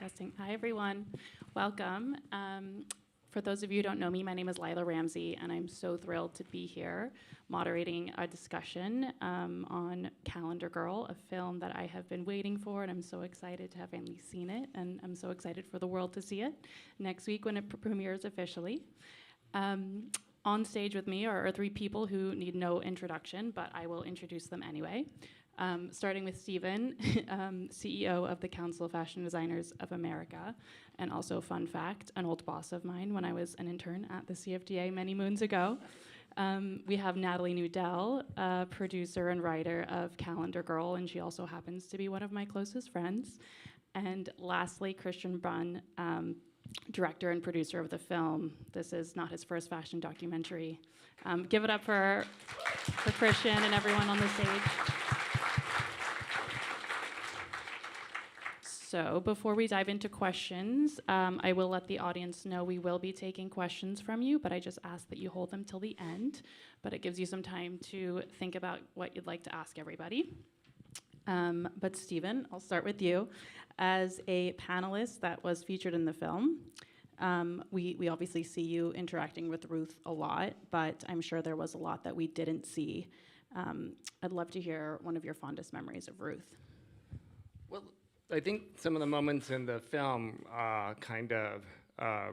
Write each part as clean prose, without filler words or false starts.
Testing. Hi, everyone. Welcome. For those of you who don't know me, my name is Lila Ramsey, and I'm so thrilled to be here moderating a discussion on Calendar Girl, a film that I have been waiting for, and I'm so excited to have finally seen it, and I'm so excited for the world to see it next week when it premieres officially. On stage with me are three people who need no introduction, but I will introduce them anyway. Starting with Stephen, CEO of the Council of Fashion Designers of America, and also, fun fact, an old boss of mine when I was an intern at the CFDA many moons ago. We have Natalie Nudell, producer and writer of Calendar Girl, and she also happens to be one of my closest friends. And lastly, Christian Brunn, director and producer of the film. This is not his first fashion documentary. Give it up for Christian and everyone on the stage. So before we dive into questions, I will let the audience know we will be taking questions from you, but I just ask that you hold them till the end. But it gives you some time to think about what you'd like to ask everybody. But Stephen, I'll start with you. As a panelist that was featured in the film, we obviously see you interacting with Ruth a lot, but I'm sure there was a lot that we didn't see. I'd love to hear one of your fondest memories of Ruth. Well, I think some of the moments in the film kind of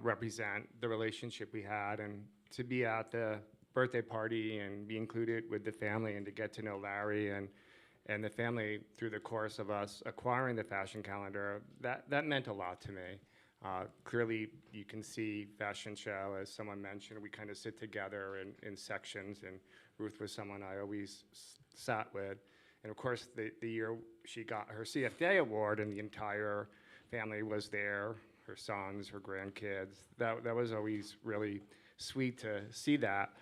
represent the relationship we had, and to be at the birthday party and be included with the family and to get to know Larry and the family through the course of us acquiring the fashion calendar, that meant a lot to me. Clearly, you can see fashion show, as someone mentioned, we kind of sit together in sections, and Ruth was someone I always sat with. And of course, the year she got her CFDA award and the entire family was there, her sons, her grandkids, that was always really sweet to see that.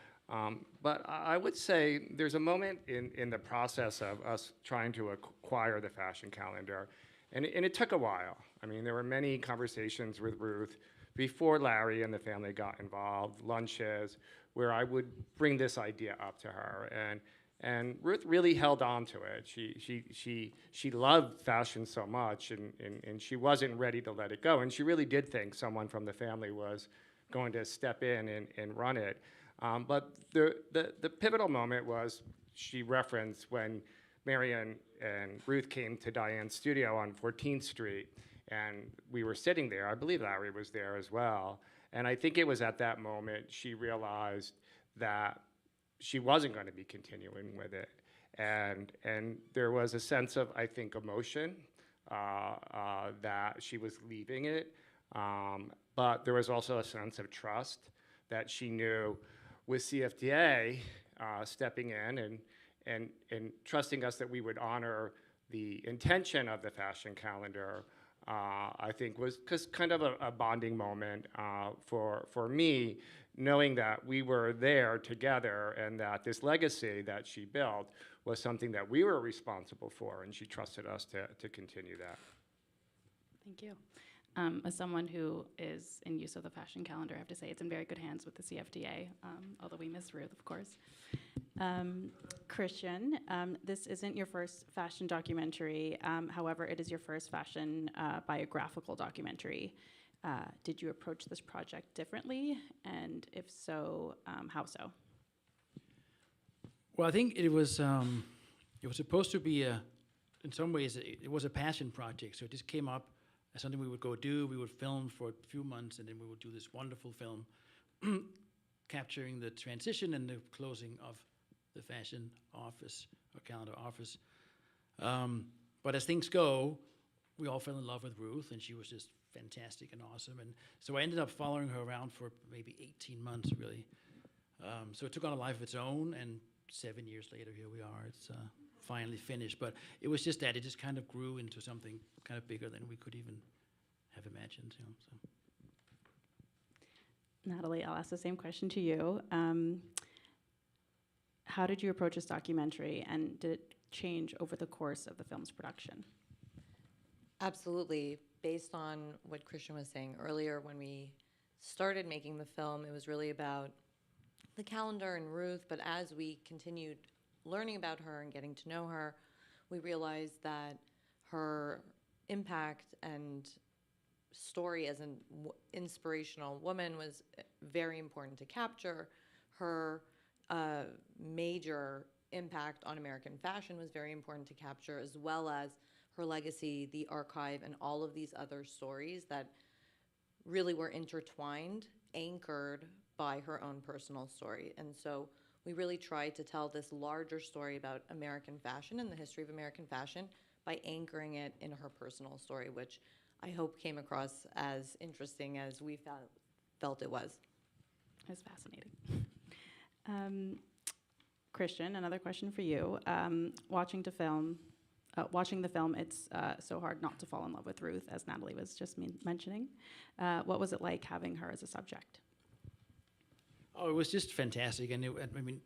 But I would say there's a moment in the process of us trying to acquire the fashion calendar, and it took a while. I mean, there were many conversations with Ruth before Larry and the family got involved, lunches, where I would bring this idea up to her. And Ruth really held on to it. She loved fashion so much, and she wasn't ready to let it go. And she really did think someone from the family was going to step in and run it. But the pivotal moment was, she referenced when Marion and Ruth came to Diane's studio on 14th Street, and we were sitting there. I believe Larry was there as well. And I think it was at that moment she realized that she wasn't going to be continuing with it. And there was a sense of, I think, emotion that she was leaving it. But there was also a sense of trust that she knew with CFDA stepping in and trusting us that we would honor the intention of the fashion calendar, I think was kind of a bonding moment for me, knowing that we were there together and that this legacy that she built was something that we were responsible for, and she trusted us to continue that. Thank you. As someone who is in use of the fashion calendar, I have to say it's in very good hands with the CFDA, although we miss Ruth, of course. Christian, this isn't your first fashion documentary. However, it is your first fashion biographical documentary. Did you approach this project differently? And if so, how so? Well, I think it was supposed to be in some ways, it was a passion project. So it just came up as something we would go do. We would film for a few months, and then we would do this wonderful film capturing the transition and the closing of the fashion office or calendar office. But as things go, we all fell in love with Ruth, and she was just fantastic and awesome. And so I ended up following her around for maybe 18 months, really. So it took on a life of its own, and 7 years later, here we are. It's finally finished. But it was just that. It just kind of grew into something kind of bigger than we could even have imagined. You know, so. Natalie, I'll ask the same question to you. How did you approach this documentary, and did it change over the course of the film's production? Absolutely. Based on what Christian was saying earlier, when we started making the film, it was really about the calendar and Ruth, but as we continued learning about her and getting to know her, we realized that her impact and story as an inspirational woman was very important to capture. Her major impact on American fashion was very important to capture, as well as her legacy, the archive, and all of these other stories that really were intertwined, anchored by her own personal story. And so we really tried to tell this larger story about American fashion and the history of American fashion by anchoring it in her personal story, which I hope came across as interesting as we felt it was. It's fascinating. Christian, another question for you. Watching the film, it's so hard not to fall in love with Ruth, as Natalie was just mentioning. What was it like having her as a subject? Oh, it was just fantastic, and I mean,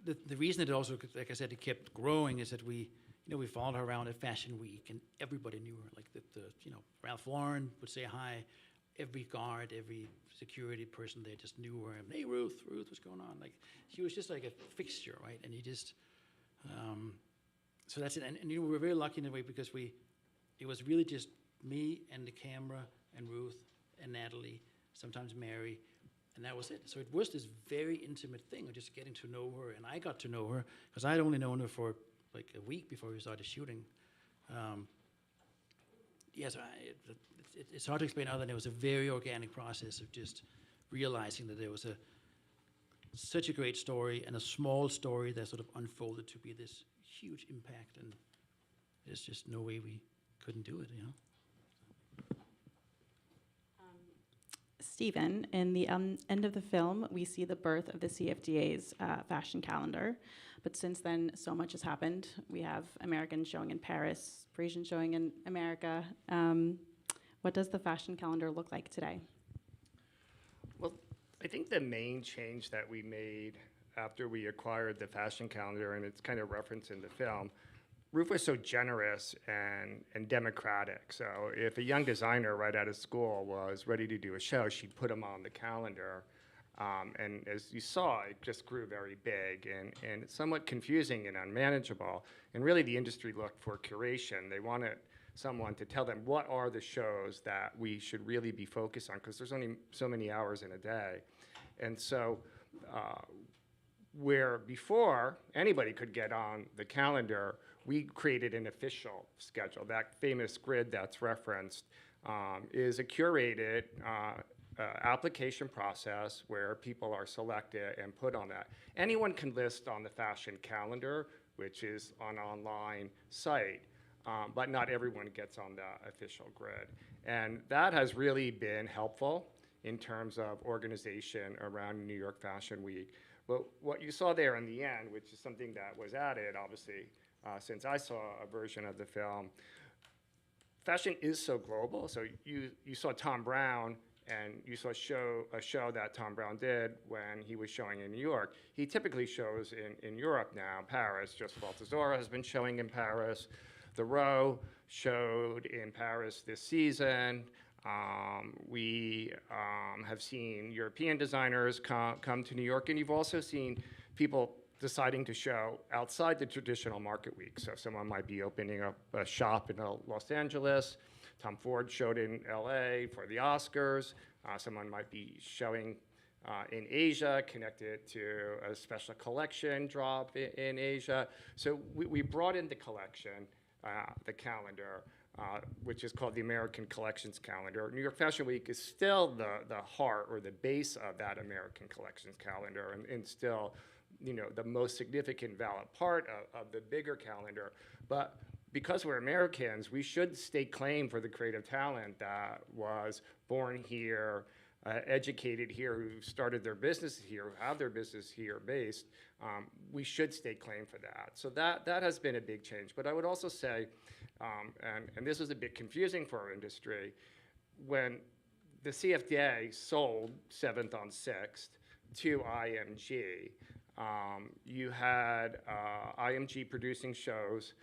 the reason it also, like I said, it kept growing is that we followed her around at Fashion Week, and everybody knew her. Like Ralph Lauren would say hi, every guard, every security person there just knew her. And, hey, Ruth, what's going on? Like she was just like a fixture, right? And you just, so that's it. And we were very lucky in a way because it was really just me and the camera and Ruth and Natalie, sometimes Mary. And that was it. So it was this very intimate thing of just getting to know her. And I got to know her because I'd only known her for like a week before we started shooting. Yes, it's hard to explain other than it was a very organic process of just realizing that there was such a great story and a small story that sort of unfolded to be this huge impact. And there's just no way we couldn't do it, Stephen, in the end of the film, we see the birth of the CFDA's fashion calendar. But since then, so much has happened. We have Americans showing in Paris, Parisian showing in America. What does the fashion calendar look like today? Well, I think the main change that we made after we acquired the fashion calendar, and it's kind of referenced in the film, Ruth was so generous and democratic. So if a young designer right out of school was ready to do a show, she'd put them on the calendar. And as you saw, it just grew very big and somewhat confusing and unmanageable. And really the industry looked for curation. They wanted someone to tell them what are the shows that we should really be focused on, because there's only so many hours in a day. And so where before anybody could get on the calendar, we created an official schedule. That famous grid that's referenced is a curated application process where people are selected and put on that. Anyone can list on the fashion calendar, which is an online site, but not everyone gets on the official grid. And that has really been helpful in terms of organization around New York Fashion Week. But what you saw there in the end, which is something that was added, obviously, since I saw a version of the film, fashion is so global. So you saw Tom Brown, and you saw a show that Tom Brown did when he was showing in New York. He typically shows in Europe now, Paris. Joseph Altazora has been showing in Paris. The Row showed in Paris this season. We have seen European designers come to New York, and you've also seen people deciding to show outside the traditional market week. So someone might be opening up a shop in Los Angeles. Tom Ford showed in LA for the Oscars. Someone might be showing in Asia, connected to a special collection drop in Asia. So we brought in the collection, the calendar, which is called the American Collections Calendar. New York Fashion Week is still the heart or the base of that American Collections Calendar, and still, the most significant valid part of the bigger calendar. But because we're Americans, we should stake claim for the creative talent that was born here, educated here, who started their business here, who have their business here based. We should stake claim for that. So that has been a big change. But I would also say, and this is a bit confusing for our industry, when the CFDA sold 7th on 6th to IMG, you had IMG producing shows,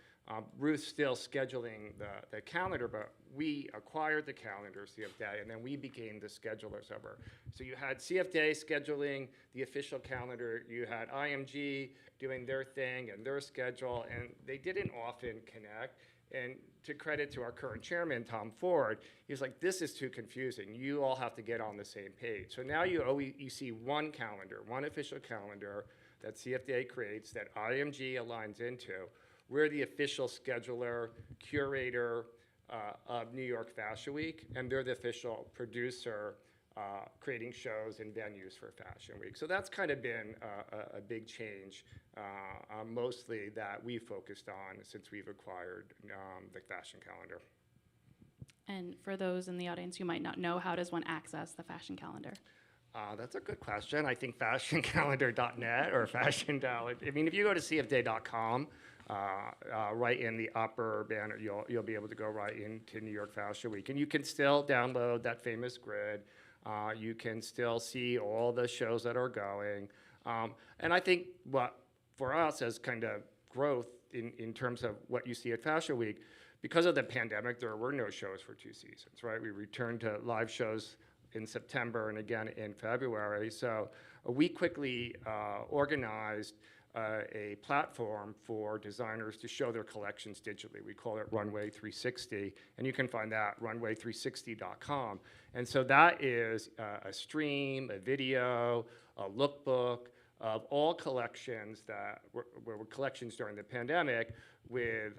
Ruth still scheduling the calendar, but we acquired the calendar, CFDA, and then we became the schedulers of her. So you had CFDA scheduling the official calendar, you had IMG doing their thing and their schedule, and they didn't often connect. And to credit to our current chairman, Tom Ford, he's like, this is too confusing. You all have to get on the same page. So now you see one calendar, one official calendar that CFDA creates that IMG aligns into. We're the official scheduler, curator of New York Fashion Week, and they're the official producer creating shows and venues for Fashion Week. So that's kind of been a big change, mostly that we've focused on since we've acquired the fashion calendar. And for those in the audience who might not know, how does one access the fashion calendar? That's a good question. I think fashioncalendar.net or fashion. I mean, if you go to cfday.com, right in the upper banner, you'll be able to go right into New York Fashion Week, and you can still download that famous grid. You can still see all the shows that are going, and I think what for us as kind of growth in terms of what you see at Fashion Week, because of the pandemic, there were no shows for 2 seasons, right? We returned to live shows in September and again in February. So we quickly organized a platform for designers to show their collections digitally. We call it Runway 360, and you can find that runway360.com. And so that is a stream, a video, a lookbook of all collections that were collections during the pandemic, with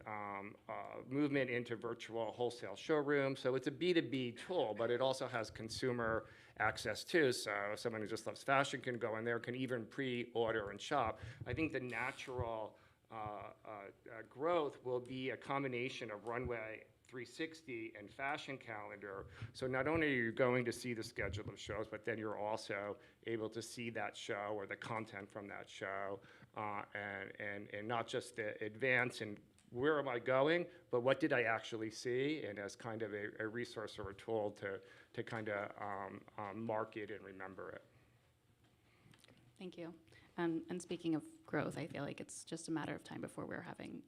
movement into virtual wholesale showrooms. So it's a B2B tool, but it also has consumer access too. So someone who just loves fashion can go in there, can even pre-order and shop. I think the natural growth will be a combination of Runway 360 and Fashion Calendar. So not only are you going to see the schedule of shows, but then you're also able to see that show or the content from that show, and not just the advance and where am I going, but what did I actually see, and as kind of a resource or a tool to kind of market and remember it. Thank you. And speaking of growth, I feel like it's just a matter of time before we're having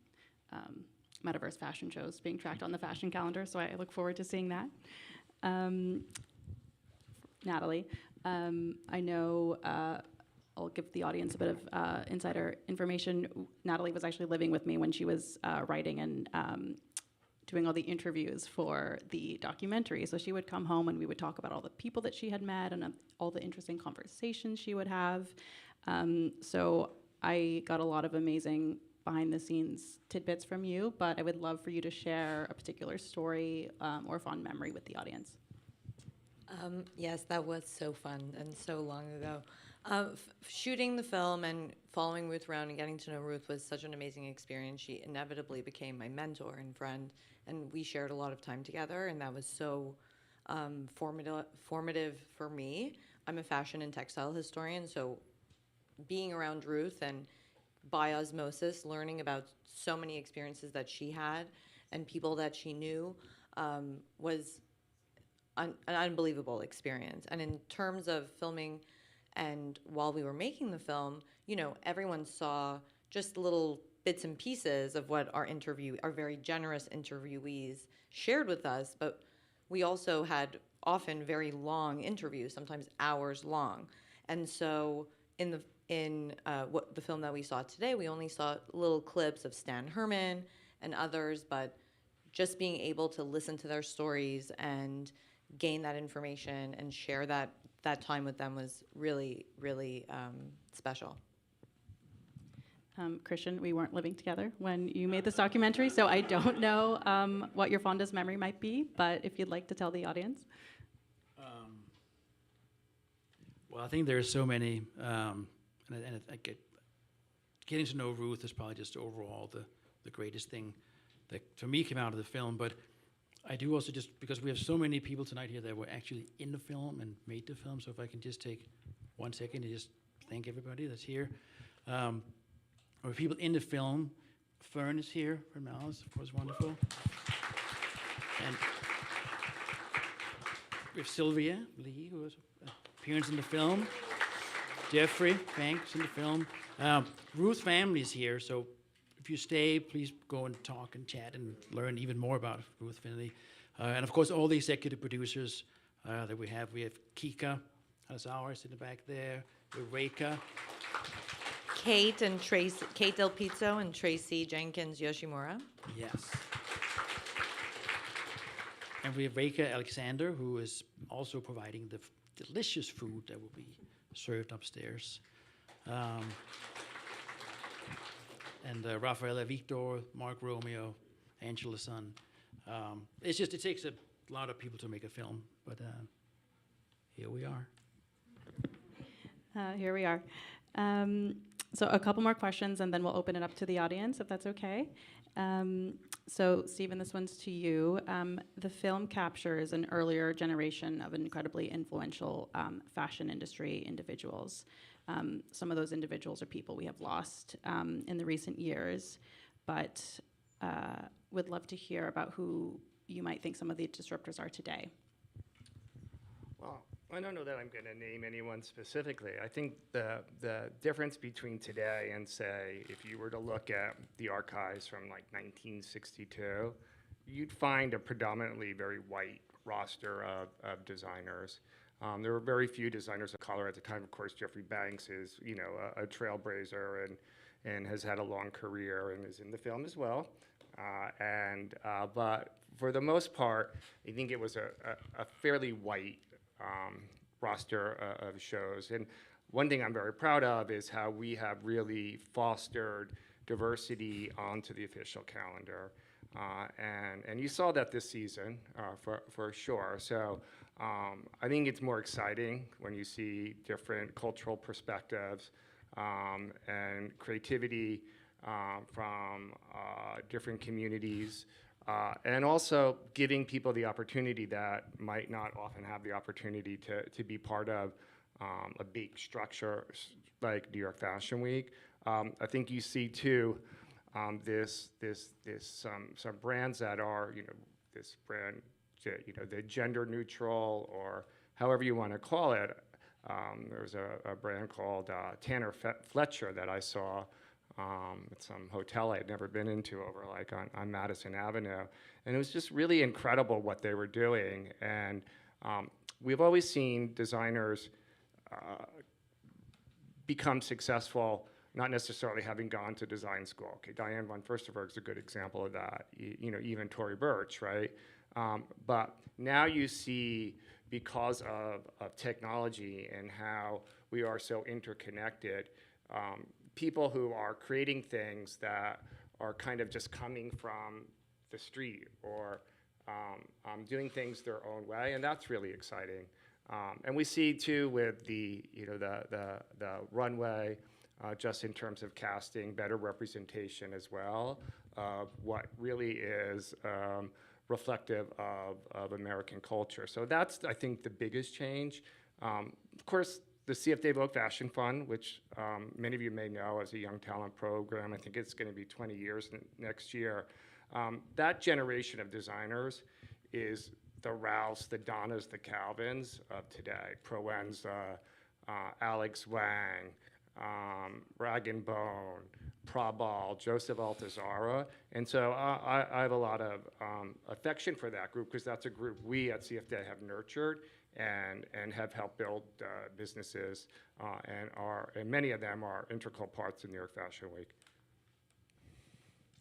metaverse fashion shows being tracked on the fashion calendar, so I look forward to seeing that. Natalie, I know I'll give the audience a bit of insider information. Natalie was actually living with me when she was writing and doing all the interviews for the documentary. So she would come home and we would talk about all the people that she had met and all the interesting conversations she would have. So I got a lot of amazing behind-the-scenes tidbits from you, but I would love for you to share a particular story or fond memory with the audience. Yes, that was so fun and so long ago. Shooting the film and following Ruth around and getting to know Ruth was such an amazing experience. She inevitably became my mentor and friend, and we shared a lot of time together, and that was so formative for me. I'm a fashion and textile historian, so being around Ruth and by osmosis, learning about so many experiences that she had and people that she knew was an unbelievable experience. And in terms of filming, and while we were making the film, you know, everyone saw just little bits and pieces of what our very generous interviewees shared with us, but we also had often very long interviews, sometimes hours long. And so in the film that we saw today, we only saw little clips of Stan Herman and others, but just being able to listen to their stories and gain that information and share that time with them was really, really special. Christian, we weren't living together when you made this documentary, so I don't know what your fondest memory might be, but if you'd like to tell the audience. Well, I think there's so many, and I getting to know Ruth is probably just overall the greatest thing that for me came out of the film. But I do also, just because we have so many people tonight here that were actually in the film and made the film, so if I can just take 1 second to just thank everybody that's here. Or people in the film. Fern is here from Alice, of course, wonderful. And we have Sylvia Lee, who has appearance in the film. Jeffrey Banks in the film. Ruth's family is here, so if you stay, please go and talk and chat and learn even more about Ruth Finley. And of course, all the executive producers that we have. We have Kika Hazawas in the back there. Eureka. Kate Del Pizzo and Tracy Jenkins Yoshimura. Yes. And we have Reka Alexander, who is also providing the delicious food that will be served upstairs. And Rafaela Victor, Mark Romeo, Angela Sun. It takes a lot of people to make a film, but here we are. Here we are. So a couple more questions, and then we'll open it up to the audience, if that's okay. So, Stephen, this one's to you. The film captures an earlier generation of incredibly influential fashion industry individuals. Some of those individuals are people we have lost in the recent years, but would love to hear about who you might think some of the disruptors are today. Well, I don't know that I'm going to name anyone specifically. I think the difference between today and, say, if you were to look at the archives from like 1962, you'd find a predominantly very white roster of designers. There were very few designers of color at the time. Of course, Jeffrey Banks is, a trailblazer and has had a long career and is in the film as well. But for the most part, I think it was a fairly white roster of shows. And one thing I'm very proud of is how we have really fostered diversity onto the official calendar. And you saw that this season, for sure. So I think it's more exciting when you see different cultural perspectives and creativity from different communities. And also giving people the opportunity that might not often have the opportunity to be part of a big structure like New York Fashion Week. I think you see too some brands that are this brand, the gender neutral or however you want to call it. There was a brand called Tanner Fletcher that I saw. At some hotel I had never been into over on Madison Avenue. And it was just really incredible what they were doing. And we've always seen designers become successful, not necessarily having gone to design school. Okay, Diane von Furstenberg is a good example of that. Even Tory Burch, right? But now you see, because of technology and how we are so interconnected, people who are creating things that are kind of just coming from the street or doing things their own way, and that's really exciting. And we see too with the runway, just in terms of casting, better representation as well of what really is reflective of American culture. So that's, I think, the biggest change. Of course, the CFD Vogue Fashion Fund, which many of you may know as a young talent program, I think it's going to be 20 years next year. That generation of designers is the Ralphs, the Donnas, the Calvins of today. Proenza, Alex Wang, Rag & Bone, Prabal, Joseph Altazara. And so I have a lot of affection for that group because that's a group we at CFD have nurtured and have helped build businesses, and many of them are integral parts of New York Fashion Week.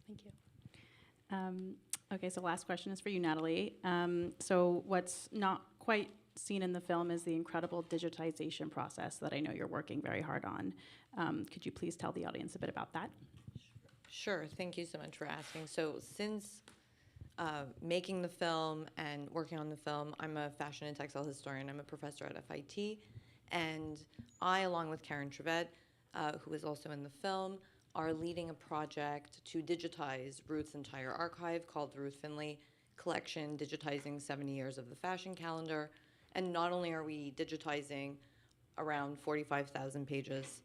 Thank you. Okay, so last question is for you, Natalie. So what's not quite seen in the film is the incredible digitization process that I know you're working very hard on. Could you please tell the audience a bit about that? Sure, thank you so much for asking. So since making the film and working on the film, I'm a fashion and textile historian. I'm a professor at FIT. And I, along with Karen Trevette, who is also in the film, are leading a project to digitize Ruth's entire archive called the Ruth Finley Collection, digitizing 70 years of the fashion calendar. And not only are we digitizing around 45,000 pages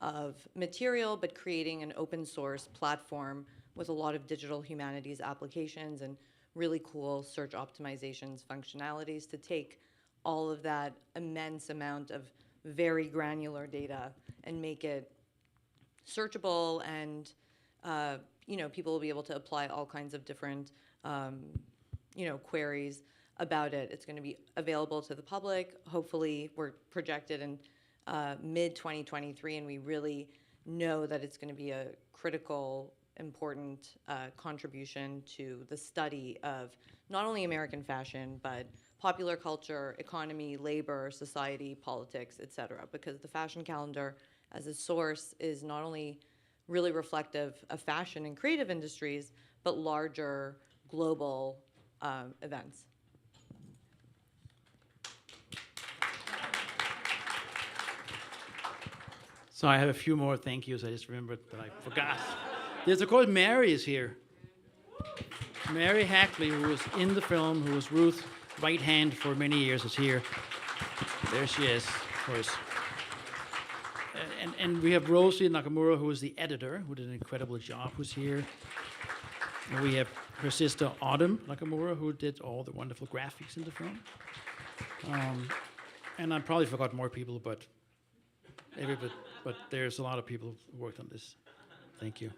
of material, but creating an open source platform with a lot of digital humanities applications and really cool search optimizations functionalities to take all of that immense amount of very granular data and make it searchable, and people will be able to apply all kinds of different queries about it. It's going to be available to the public. Hopefully, we're projected in mid-2023, and we really know that it's going to be a critical, important contribution to the study of not only American fashion, but popular culture, economy, labor, society, politics, etc. Because the fashion calendar as a source is not only really reflective of fashion and creative industries, but larger global events. So I have a few more thank yous. I just remembered, but I forgot. There's, of course, Mary is here. Mary Hackley, who was in the film, who was Ruth's right hand for many years, is here. There she is, of course. And we have Rosie Nakamura, who is the editor, who did an incredible job, who's here. And we have her sister Autumn Nakamura, who did all the wonderful graphics in the film. And I probably forgot more people, but there's a lot of people who worked on this. Thank you.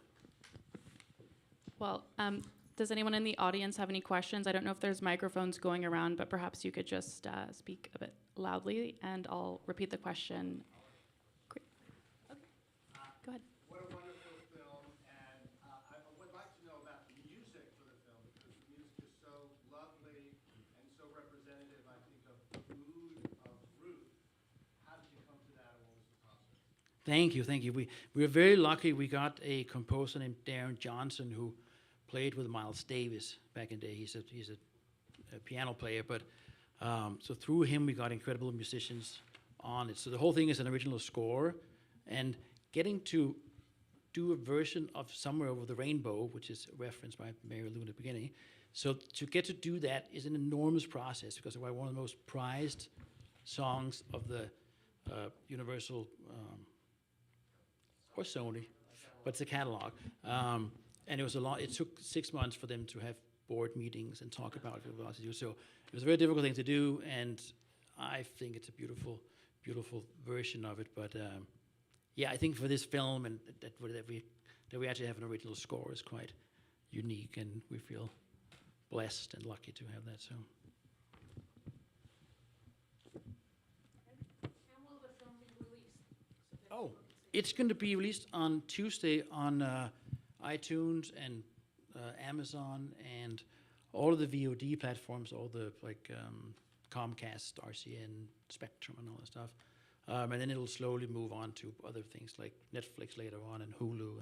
Well, does anyone in the audience have any questions? I don't know if there's microphones going around, but perhaps you could just speak a bit loudly, and I'll repeat the question. Great. Okay. Go ahead. What a wonderful film, and I would like to know about the music for the film, because the music is so lovely and so representative, I think, of the mood of Ruth. How did you come to that, and what was the process? Thank you, thank you. We were very lucky. We got a composer named Darren Johnson who played with Miles Davis back in the day. He's a piano player, but so through him we got incredible musicians on it. So the whole thing is an original score, and getting to do a version of Somewhere Over the Rainbow, which is referenced by Mary Lou in the beginning. So to get to do that is an enormous process, because it's one of the most prized songs of the Universal or Sony, but it's a catalog. And it was it took 6 months for them to have board meetings and talk about it. So it was a very difficult thing to do, and I think it's a beautiful, beautiful version of it. But yeah, I think for this film and that we actually have an original score is quite unique, and we feel blessed and lucky to have that. So. And will the film be released? Oh, it's going to be released on Tuesday on iTunes and Amazon and all of the VOD platforms, all the Comcast, RCN, Spectrum, and all that stuff. And then it'll slowly move on to other things like Netflix later on and Hulu.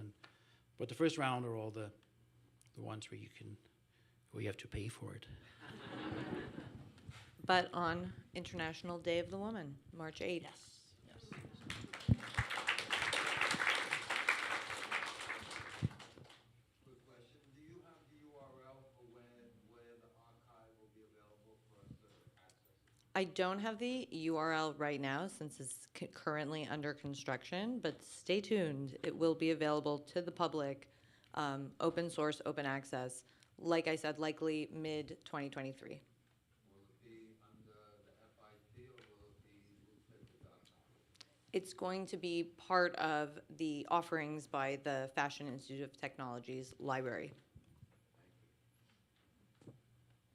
But the first round are all the ones where you have to pay for it. But on International Day of the Woman, March 8th. Yes. Quick question. Do you have the URL for where the archive will be available for us to access? I don't have the URL right now since it's currently under construction, but stay tuned. It will be available to the public, open source, open access. Like I said, likely mid-2023. Will it be under the FIT or will it be newspaper.com? It's going to be part of the offerings by the Fashion Institute of Technology's library.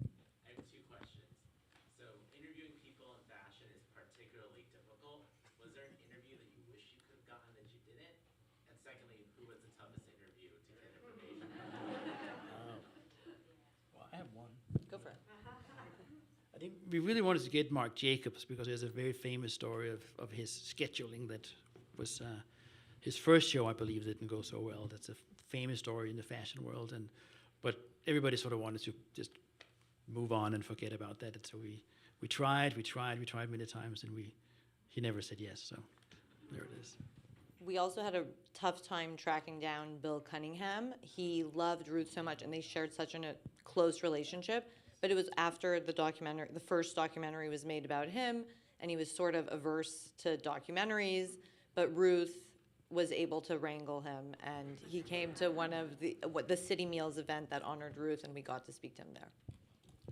I have two questions. So interviewing people in fashion is particularly difficult. Was there an interview that you wish you could have gotten that you didn't? And secondly, who was the toughest interview to get information? Well, I have one. Go for it. I think we really wanted to get Marc Jacobs because there's a very famous story of his scheduling that was his first show, I believe, didn't go so well. That's a famous story in the fashion world, but everybody sort of wanted to just move on and forget about that. And so we tried many times, and he never said yes. So there it is. We also had a tough time tracking down Bill Cunningham. He loved Ruth so much, and they shared such a close relationship. But it was after the first documentary was made about him, and he was sort of averse to documentaries. But Ruth was able to wrangle him, and he came to one of the City Meals event that honored Ruth, and we got to speak to him there.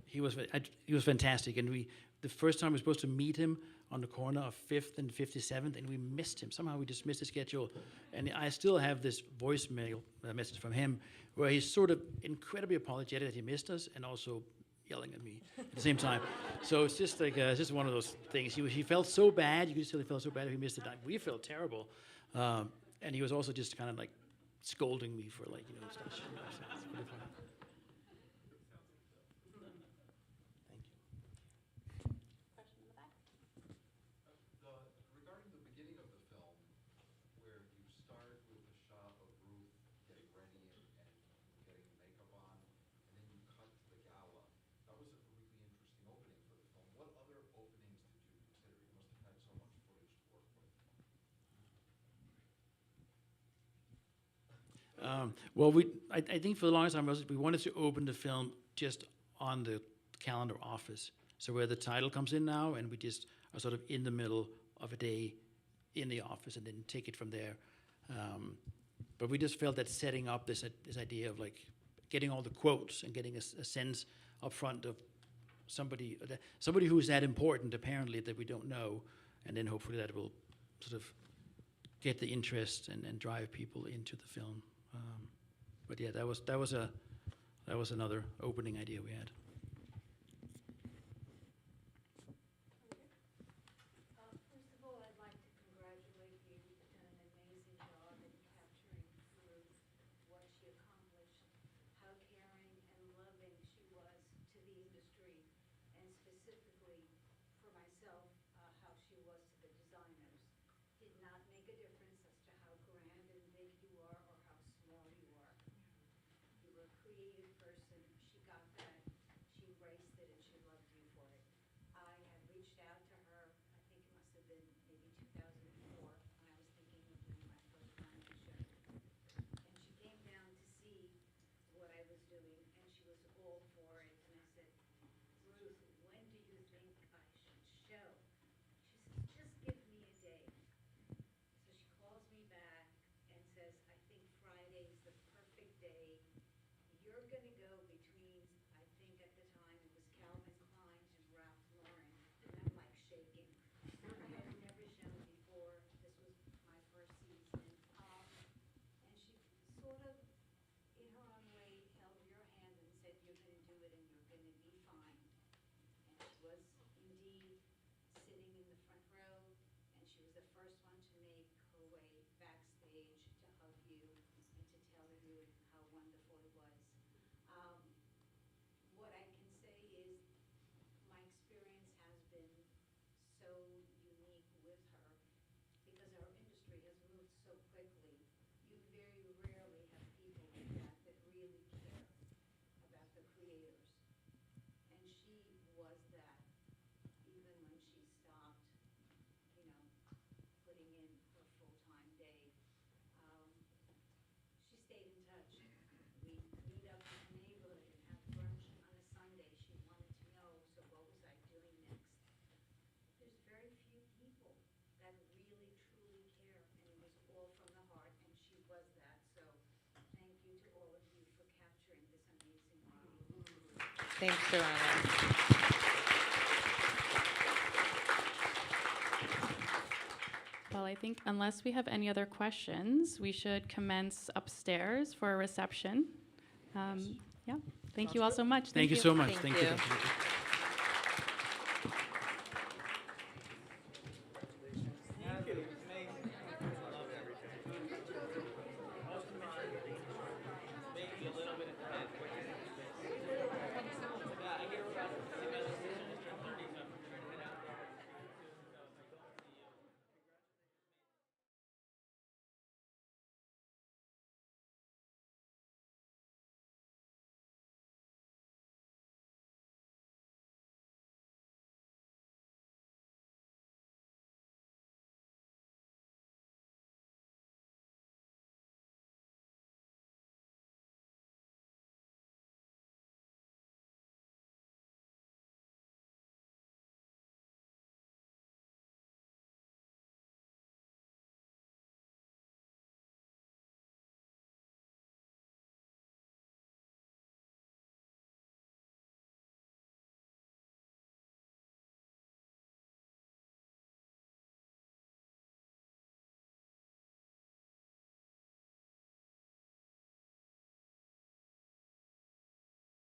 He was fantastic, and the first time we were supposed to meet him on the corner of 5th and 57th, and we missed him. Somehow we just missed the schedule, and I still have this voicemail message from him where he's sort of incredibly apologetic that he missed us, and also yelling at me at the same time. So it's just like it's just one of those things. He felt so bad. You could still felt so bad if he missed it. We felt terrible, and he was also just kind of like scolding me for stuff. So it's pretty funny. Well, I think for the longest time we wanted to open the film just on the calendar office, so where the title comes in now, and we just are sort of in the middle of a day in the office, and then take it from there. But we just felt that setting up this idea of like getting all the quotes and getting a sense up front of somebody who's that important apparently that we don't know, and then hopefully that will sort of get the interest and drive people into the film. But yeah, that was another opening idea we had. First of all, I'd like to congratulate you. You've done an amazing job in capturing Ruth, what she accomplished, how caring and loving she was to the industry, and specifically for myself, how she was to the designers. Did not make a difference as to how grand and big you are or how small you are. You were a creative person. She got that. She embraced it, and she loved you for it. I had reached out to her, I think it must have been maybe 2004, when I was thinking of doing my first runway show. And she came down to see what I was doing, and she was all for it. And I said, Ruth, when do you think I should show? She says, just give me a day. So she calls me back and says, I think Friday is the perfect day. You're going to go between, I think at the time it was Calvin Klein's and Ralph Lauren. And I'm like shaking. I had never shown before. This was my first season. And she sort of, in her own way, held your hand and said, you're going to do it and you're going to be fine. And she was indeed sitting in the front row, and she was the first one to make her way backstage to hug you and to tell you how wonderful it was. What I can say is my experience has been so unique with her because our industry has moved so quickly. You very rarely have people like that really care about the creators. And she was that, even when she stopped, putting in her full-time day. She stayed in touch. We'd meet up in the neighborhood and have brunch on a Sunday. She wanted to know, so what was I doing next? There's very few people that really, truly care, and it was all from the heart, and she was that. So thank you to all of you for capturing this amazing audience. Thanks, Joanna. Well, I think unless we have any other questions, we should commence upstairs for a reception. Yeah, thank you all so much. Thank you so much. Thank you. Dr. Rickey.